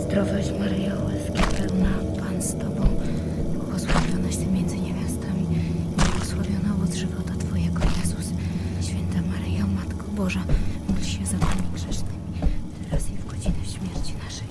Zdrowaś Maryjo, łaski pełna, Pan z Tobą, błogosławionaś Ty między niewiastami i błogosławiony owoc żywota Twojego, Jezus. Święta Maryjo, Matko Boża, módl się za nami grzesznymi, teraz i w godzinę śmierci naszej.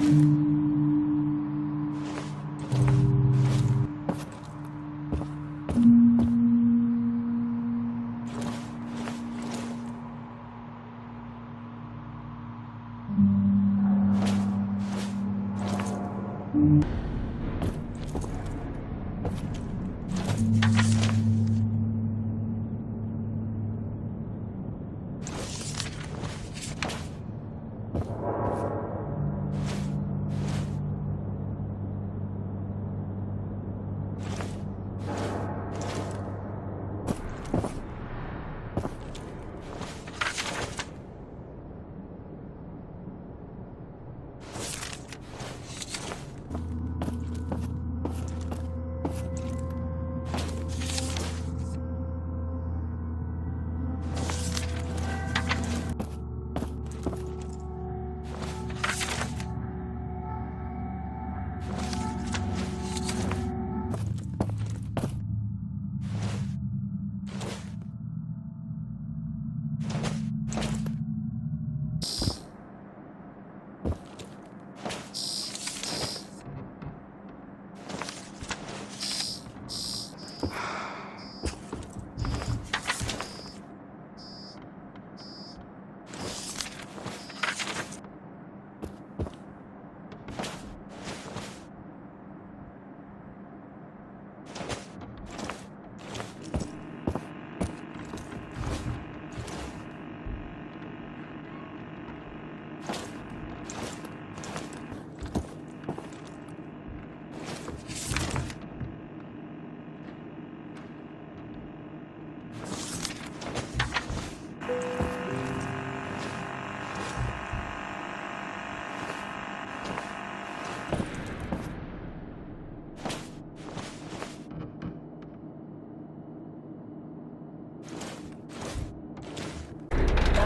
Amen.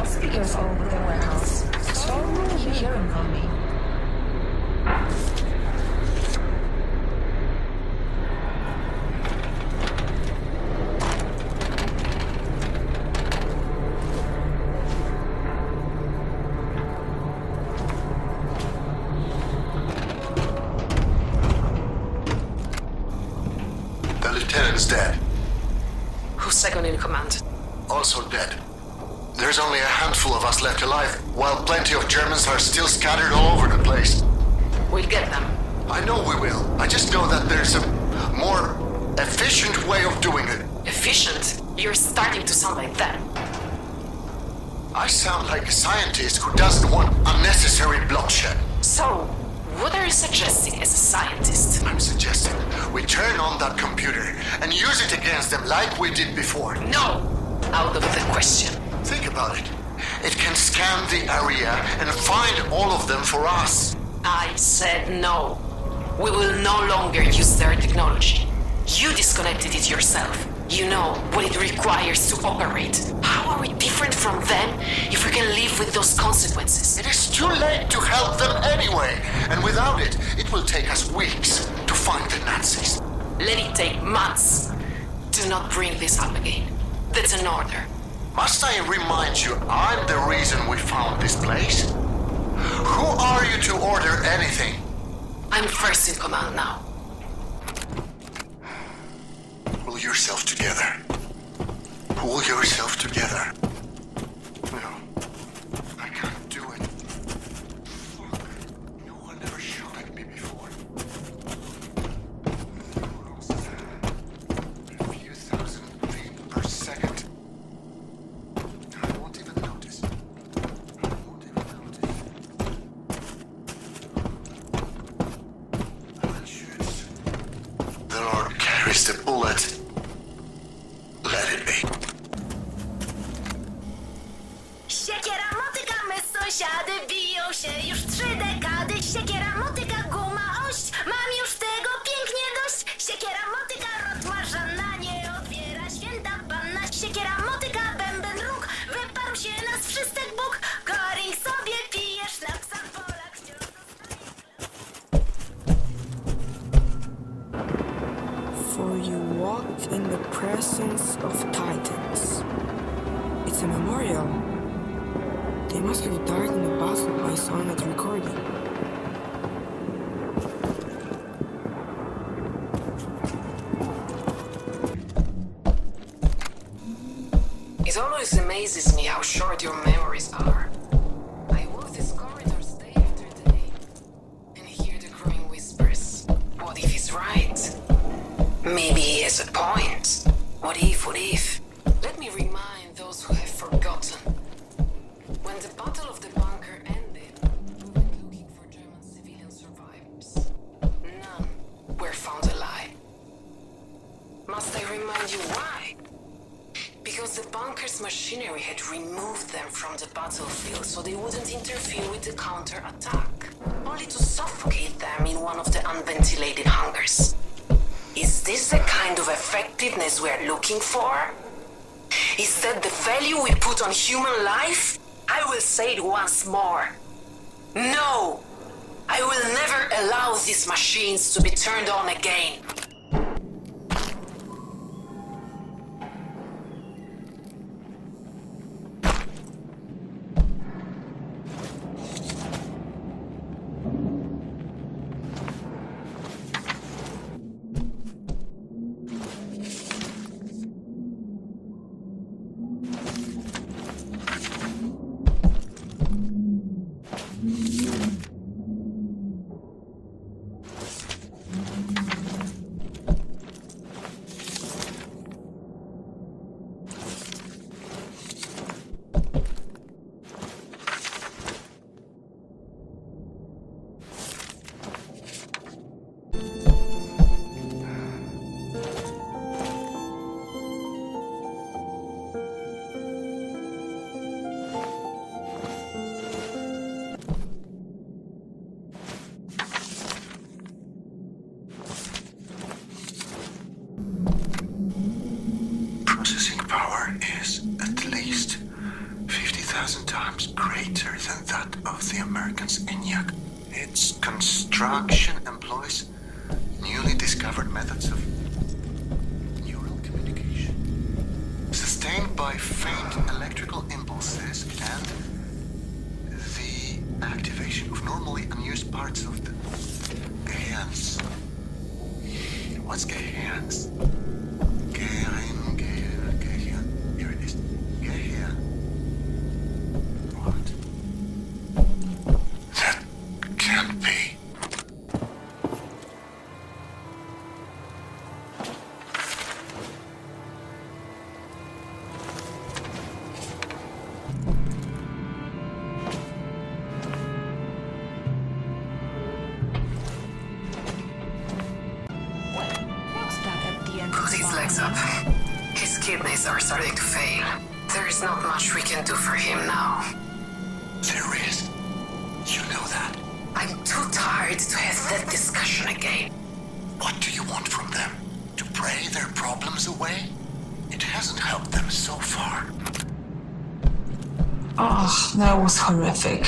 Speakers all over the warehouse. So will you hearing from me? The lieutenant's dead. Who's second in command? Also dead. There's only a handful of us left alive, while plenty of Germans are still scattered all over the place. We'll get them. I know we will. I just know that there's a more efficient way of doing it. Efficient? You're starting to sound like that. I sound like a scientist who doesn't want unnecessary bloodshed. So, What are you suggesting as a scientist? I'm suggesting we turn on that computer and use it against them like we did before. No! Out of the question. Think about it. It can scan the area and find all of them for us. I said no. We will no longer use their technology. You disconnected it yourself. You know what it requires to operate. How are we different from them if we can live with those consequences? It is too late to help them anyway, and without it, it will take us weeks to find the Nazis. Let it take months. Do not bring this up again. That's an order. Must I remind you, I'm the reason we found this place? Who are you to order anything? I'm first in command now. Pull yourself together. Pull yourself together. No, I can't do it. Fuck. No one ever shot at me before. A few thousand feet per second. I won't even notice. I won't even notice. I'll shoot. The Lord carries the bullet. Let it be. Siekiera, motyka, my sąsiady biją się już 3 dekady. Siekiera, motyka, guma, ość. Mam już tego pięknie dość. Siekiera, motyka, rotmarza na nie otwiera. Święta panna, siekiera, motyka, bęben róg. Wyparł się nas wszystek Bóg. Goring sobie pijesz na psach polach. Wciąż zostaje. For you walk in the presence of titans. It's a memorial. They must have died in the battle I saw in that recording. It always amazes me how short your memories are. I walk these corridors day after day and hear the growing whispers. What if he's right? Maybe he has a point. What if, what if? Let me remind those who have forgotten. When the Battle of the Bunker ended, we went looking for German civilian survivors. None were found alive. Must I remind you why? Because the bunker's machinery had removed them from the battlefield so they wouldn't interfere with the counter-attack, only to suffocate them in one of the unventilated hangars. Is this the kind of effectiveness we're looking for? Is that the value we put on human life? I will say it once more. No! I will never allow these machines to be turned on again. Processing power is at least 50,000 times greater than that of the Americans' ENIAC. Its construction employs newly discovered methods of neural communication, sustained by faint electrical impulses and the activation of normally unused parts of the hands. What's hands? Here it is. What? That can't be. his legs up. His kidneys are starting to fail. There is not much we can do for him now. There is. You know that. I'm too tired to have that discussion again. What do you want from them? To pray their problems away? It hasn't helped them so far. Oh, that was horrific.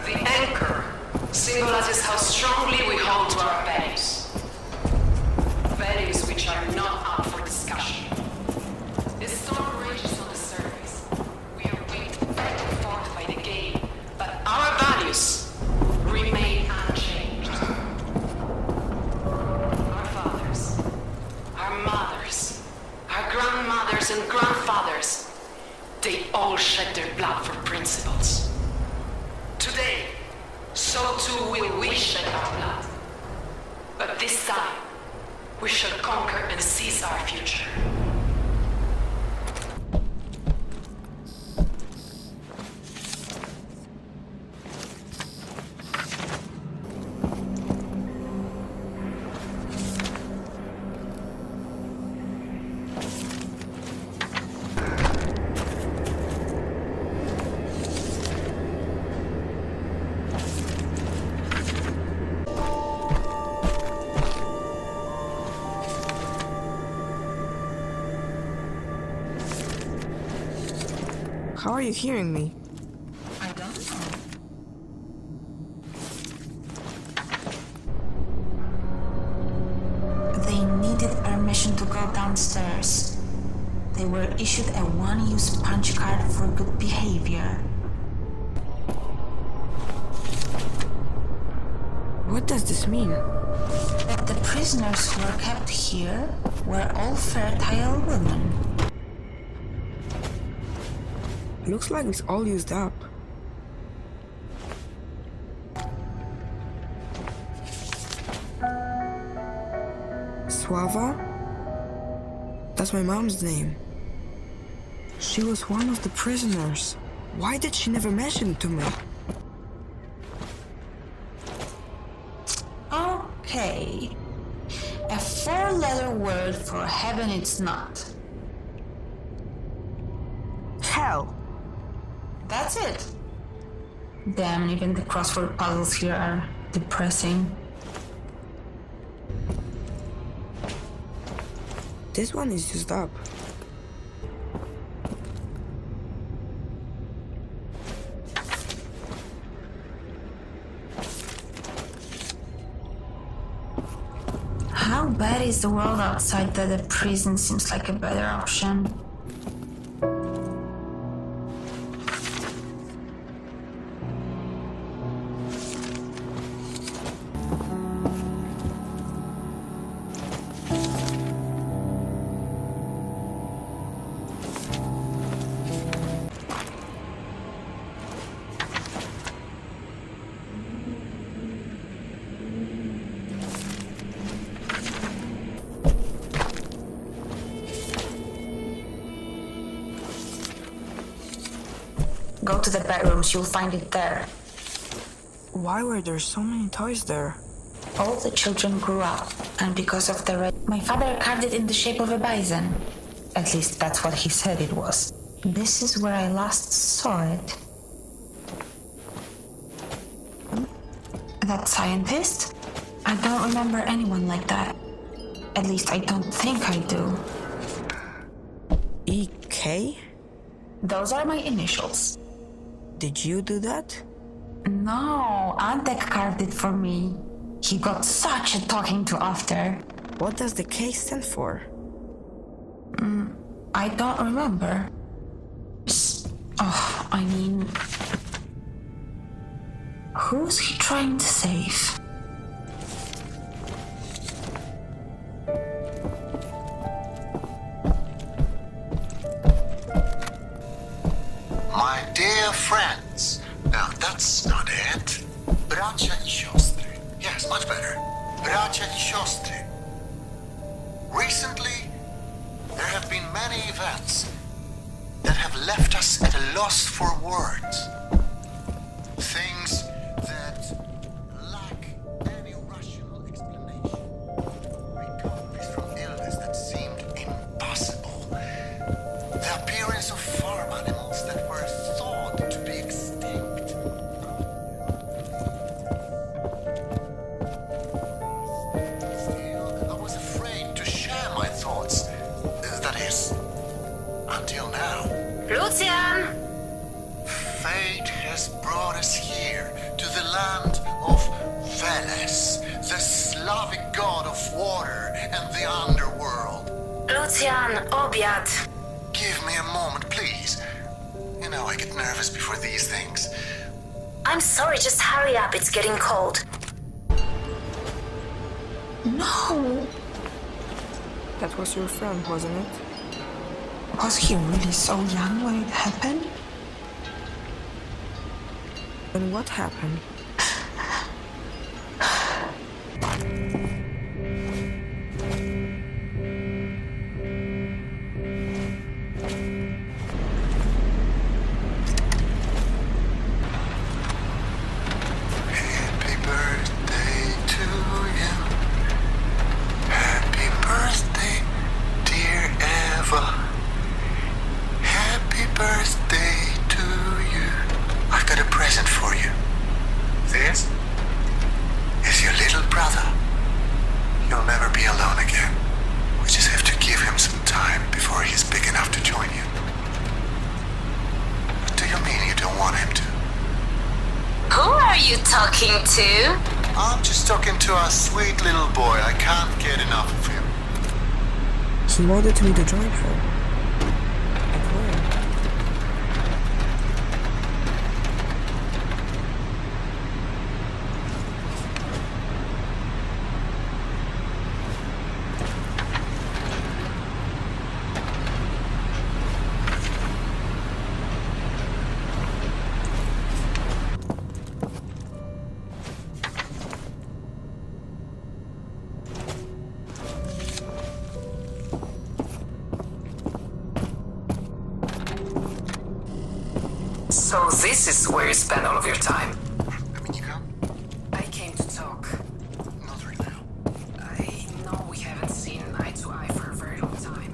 The anchor symbolizes how strongly we hold to our values. Values which are not up for discussion. The storm rages on the surface. We are waved back and forth by the gale, but our values remain unchanged. Our fathers, our mothers, our grandmothers and grandfathers, they all shed their blood for principles. Today, so too will we shed our blood. But this time, we shall conquer and seize our future. How are you hearing me? I don't know. They needed permission to go downstairs. They were issued a one-use punch card for good behavior. What does this mean? That the prisoners who were kept here were all fertile women. Looks like it's all used up. Suava? That's my mom's name. She was one of the prisoners. Why did she never mention it to me? Okay. A four-letter word for heaven it's not. Hell! That's it. Damn, even the crossword puzzles here are depressing. This one is used up. How bad is the world outside that a prison seems like a better option? Go to the bedrooms, you'll find it there. Why were there so many toys there? All the children grew up, and because of the red, my father carved it in the shape of a bison. At least that's what he said it was. This is where I last saw it. That scientist? I don't remember anyone like that. At least I don't think I do. EK? Those are my initials. Did you do that? No, Antek carved it for me. He got such a talking to after. What does the K stand for? I don't remember. Oh, I mean... Who's he trying to save? My dear friends. Now, that's not it. Bracia I siostry. Yes, much better. Bracia I siostry. Recently, there have been many events that have left us at a loss for words. Things that lack any rational explanation. Recoveries from illness that seemed impossible. The appearance of farm animals that were thought to be extinct. Still, I was afraid to share my thoughts. That is, until now. Lucian! Fate has brought us here, to the land of Veles, the Slavic god of water and the underworld. Lucian, obiad. Give me a moment, please. You know I get nervous before these things. I'm sorry, just hurry up, it's getting cold. No! That was your friend, wasn't it? Was he really so young when it happened? And what happened? Happy birthday to you. Happy birthday, dear Eva. Happy birthday to you. I've got a present for you. This is your little brother. You'll never be alone again. We just have to give him some time before he's big enough to join you. What do you mean you don't want him to? Who are you talking to? I'm just talking to a sweet little boy. I can't get enough of him. He wanted me to join her. But where? So this is where you spend all of your time. Dominika? I came to talk. Not right now. I know we haven't seen eye to eye for a very long time.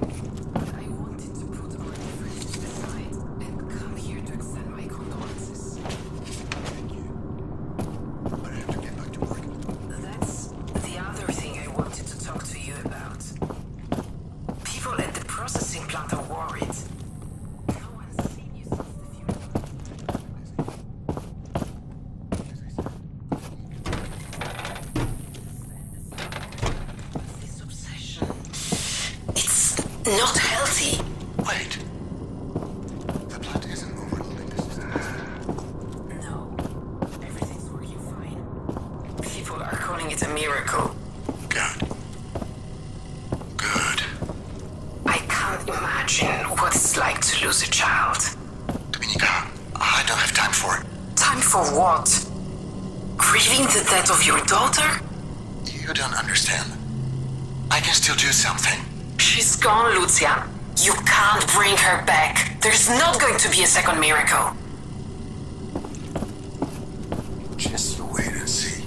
But I wanted to put our differences aside and come here to extend my condolences. Thank you. But I have to get back to work. That's the other thing I wanted to talk to you about. People at the processing plant are worried. No one's seen you since the funeral. This obsession, it's not healthy. Wait. The plant isn't overloading the system. No, everything's working fine. People are calling it a miracle. Good. Good. I can't imagine what it's like to lose a child. Dominika, I don't have time for it. Time for what? Grieving the death of your daughter? You don't understand. I can still do something. She's gone, Lucian. You can't bring her back. There's not going to be a second miracle. Just you wait and see.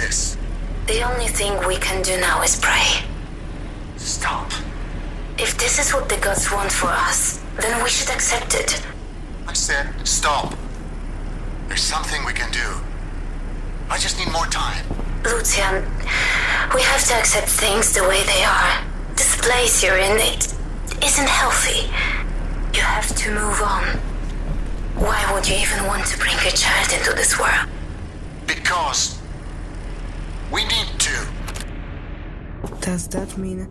this? The only thing we can do now is pray. Stop. If this is what the gods want for us, then we should accept it. I said stop. There's something we can do. I just need more time. Lucian, we have to accept things the way they are. This place you're in, it isn't healthy. You have to move on. Why would you even want to bring a child into this world? Because we need to. Does that mean